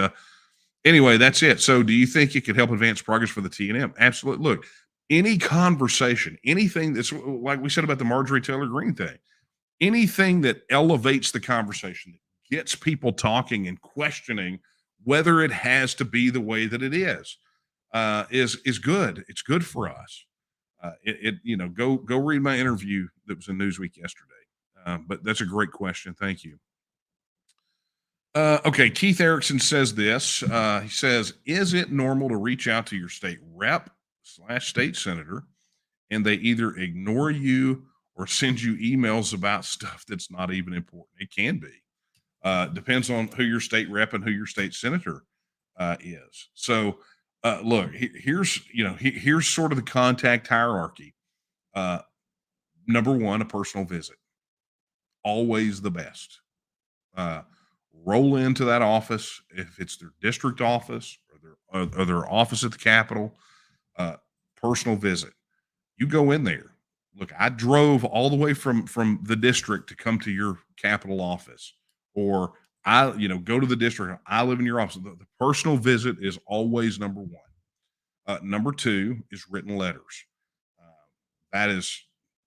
anyway, that's it. So, do you think it could help advance progress for the TNM? Absolutely. Look, any conversation, anything that's like we said about the Marjorie Taylor Greene thing, anything that elevates the conversation, that gets people talking and questioning whether it has to be the way that it is good. It's good for us. Go read my interview that was in Newsweek yesterday. But that's a great question. Thank you. Okay, Keith Erickson says this. He says, "Is it normal to reach out to your state rep / state senator, and they either ignore you or send you emails about stuff that's not even important?" It can be. Depends on who your state rep and who your state senator is. So, look, here's sort of the contact hierarchy. Uh, Number one, a personal visit, always the best. Uh, Roll into that office if it's their district office or their office at the Capitol. Personal visit. You go in there. Look, I drove all the way from the district to come to your Capitol office, or go to the district. I live in your office. The personal visit is always number one. Number two is written letters. Uh,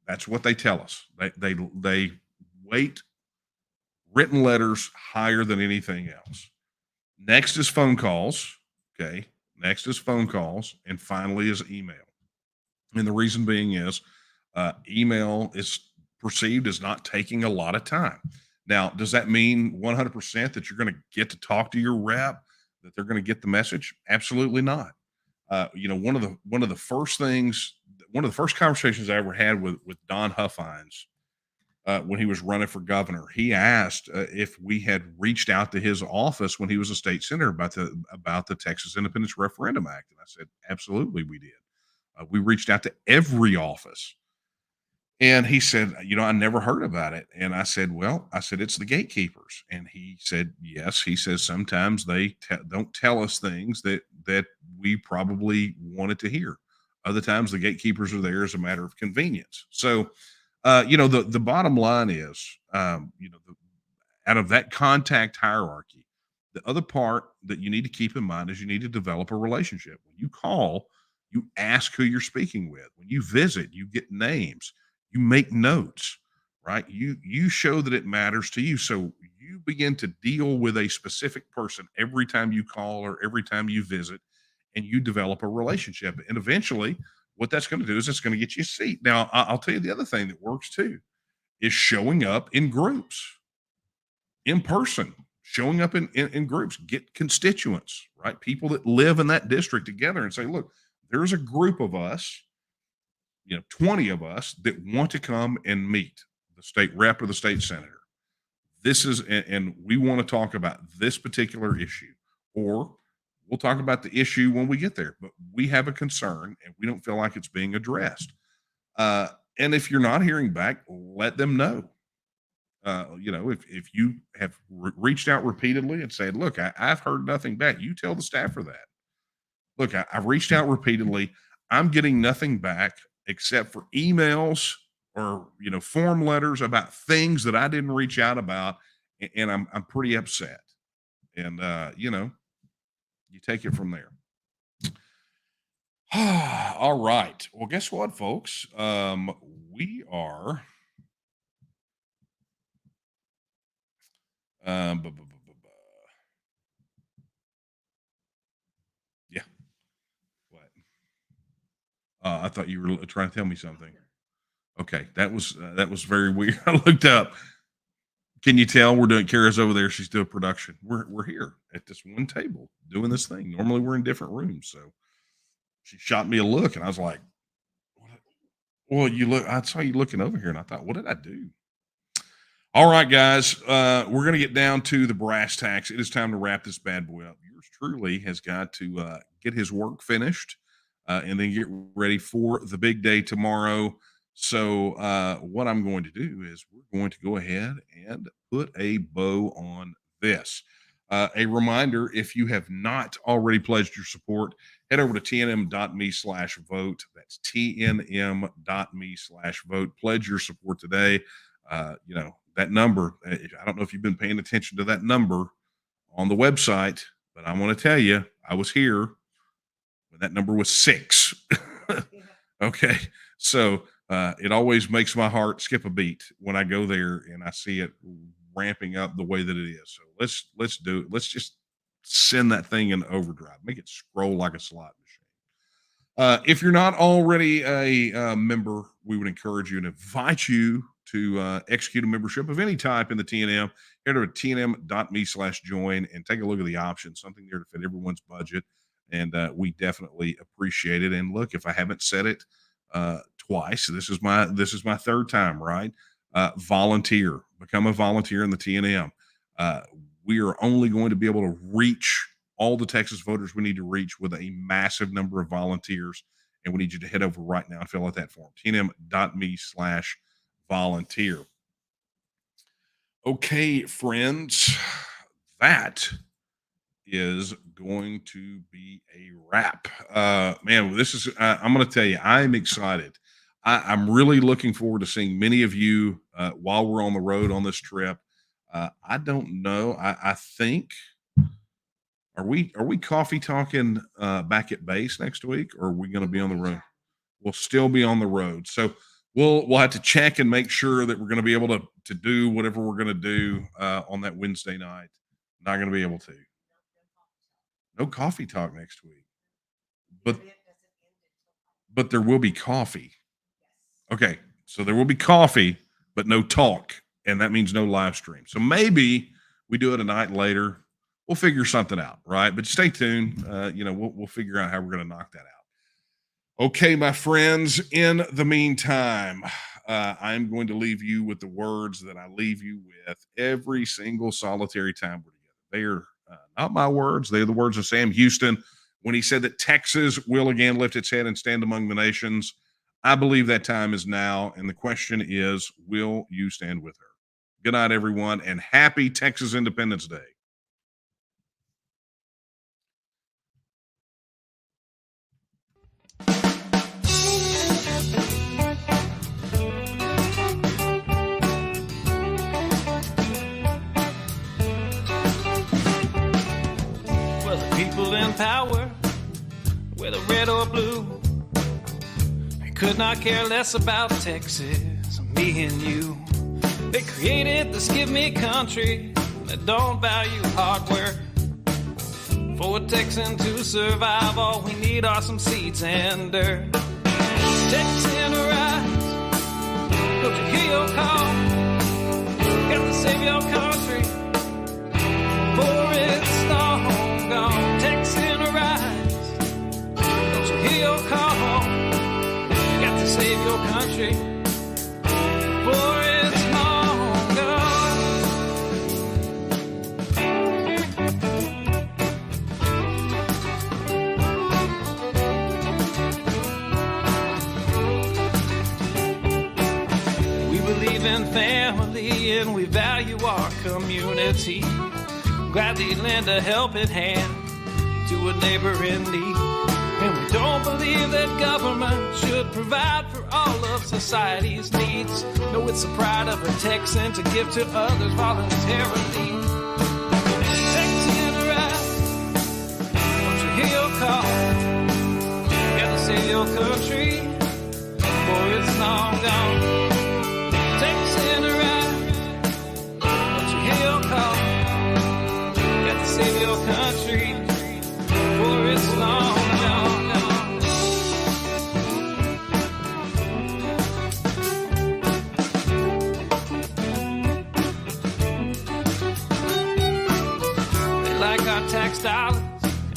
that's what they tell us. They weight written letters higher than anything else. Next is phone calls. Okay. Next is phone calls. And finally is email. And the reason being is email is perceived as not taking a lot of time. Now, does that mean 100% that you're going to get to talk to your rep, that they're going to get the message? Absolutely not. One of the first conversations I ever had with Don Huffines when he was running for governor, he asked if we had reached out to his office when he was a state senator about the Texas Independence Referendum Act, and I said, absolutely, we did. We reached out to every office, and he said, I never heard about it. And I said, it's the gatekeepers. And he said, yes. He says sometimes they don't tell us things that we probably wanted to hear. Other times the gatekeepers are there as a matter of convenience. So, the bottom line is, out of that contact hierarchy, the other part that you need to keep in mind is you need to develop a relationship. When you call, you ask who you're speaking with. When you visit, you get names, you make notes, right? You show that it matters to you. So you begin to deal with a specific person every time you call or every time you visit, and you develop a relationship. And eventually, what that's going to do is it's going to get you a seat. Now, I'll tell you the other thing that works too is showing up in groups, in person, showing up in groups, get constituents, right? People that live in that district together and say, look, there's a group of us, 20 of us that want to come and meet the state rep or the state senator. This is, and we want to talk about this particular issue, or we'll talk about the issue when we get there, but we have a concern and we don't feel like it's being addressed. And if you're not hearing back, let them know. If you have reached out repeatedly and said, look, I've heard nothing back, you tell the staffer that. Look, I've reached out repeatedly. I'm getting nothing back except for emails or, form letters about things that I didn't reach out about. And I'm pretty upset. And, you take it from there. All right. Well, guess what, folks? We are yeah. What? I thought you were trying to tell me something. Okay, that was very weird. I looked up. Can you tell we're doing Kara's over there? She's doing production. We're here at this one table doing this thing. Normally we're in different rooms, so she shot me a look, and I was like, "Well, you look." I saw you looking over here, and I thought, "What did I do?" All right, guys, we're gonna get down to the brass tacks. It is time to wrap this bad boy up. Yours truly has got to get his work finished, and then get ready for the big day tomorrow. So, what I'm going to do is we're going to go ahead and put a bow on this. A reminder, if you have not already pledged your support, head over to tnm.me/vote. That's tnm.me/vote. Pledge your support today. That number, I don't know if you've been paying attention to that number on the website, but I want to tell you, I was here when that number was 6. Okay. So, it always makes my heart skip a beat when I go there and I see it ramping up the way that it is. So let's do it. Let's just send that thing in overdrive. Make it scroll like a slot machine. If you're not already a member, we would encourage you and invite you to execute a membership of any type in the TNM. Head over to tnm.me/join and take a look at the options. Something there to fit everyone's budget, and we definitely appreciate it. And look, if I haven't said it twice, this is my third time, right? Volunteer, become a volunteer in the TNM. We are only going to be able to reach all the Texas voters we need to reach with a massive number of volunteers. And we need you to head over right now and fill out that form. tnm.me/volunteer. Okay, friends, that is going to be a wrap. Man, this is, I'm going to tell you, I'm excited. I'm really looking forward to seeing many of you while we're on the road on this trip. I don't know. I think, are we coffee talking back at base next week, or are we going to be on the road? We'll still be on the road. So we'll have to check and make sure that we're going to be able to do whatever we're going to do on that Wednesday night. Not going to be able to. No coffee talk next week. But there will be coffee. Okay, so there will be coffee, but no talk, and that means no live stream. So maybe we do it a night later. We'll figure something out, right? But stay tuned. We'll figure out how we're going to knock that out. Okay, my friends, in the meantime, I'm going to leave you with the words that I leave you with every single solitary time we're together. They are not my words. They're the words of Sam Houston when he said that Texas will again lift its head and stand among the nations. I believe that time is now, and the question is, will you stand with her? Good night, everyone, and happy Texas Independence Day. Well, the people in power, whether red or blue, could not care less about Texas, me and you. They created this give me country that don't value hard work. For a Texan to survive, all we need are some seeds and dirt. Texan rise, don't you hear your call? Got to save your country, for it's long gone. Texan rise, don't you hear your call? Save your country, for it's long gone. We believe in family and we value our community. Gladly lend a helping hand to a neighbor in need. And we don't believe that government should provide for all of society's needs. No, it's the pride of a Texan to give to others voluntarily. Texan rise, don't you hear your call? Gotta save your country, for it's long gone. Texan rise, don't you hear your call? Gotta save your country, for it's long gone. Tax dollars,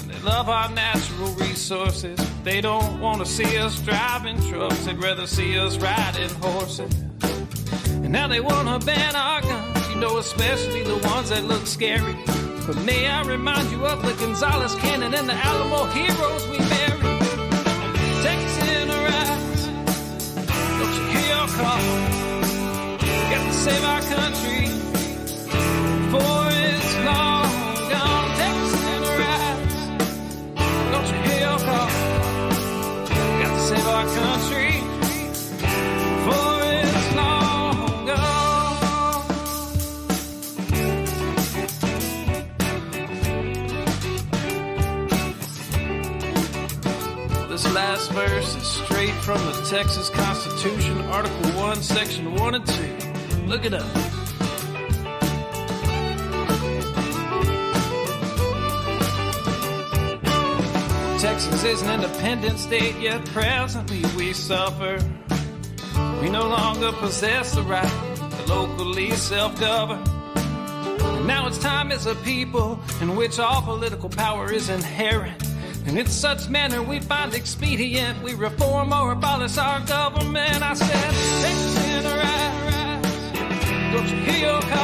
and they love our natural resources. They don't want to see us driving trucks, they'd rather see us riding horses. And now they want to ban our guns, especially the ones that look scary. But may I remind you of the Gonzales Cannon and the Alamo heroes we buried. Texas in a rise, don't you hear your call? We got to save our country before it's long gone. Texas in a rise, don't you hear your call? We got to save our country before it's long gone. This last verse is straight from the Texas Constitution, Article 1, Section 1 and 2. Look it up. Texas is an independent state, yet presently we suffer. We no longer possess the right to locally self-govern. And now it's time as a people in which all political power is inherent. And in such manner we find expedient, we reform or abolish our government. I said, Texas in a rise, don't you hear your call?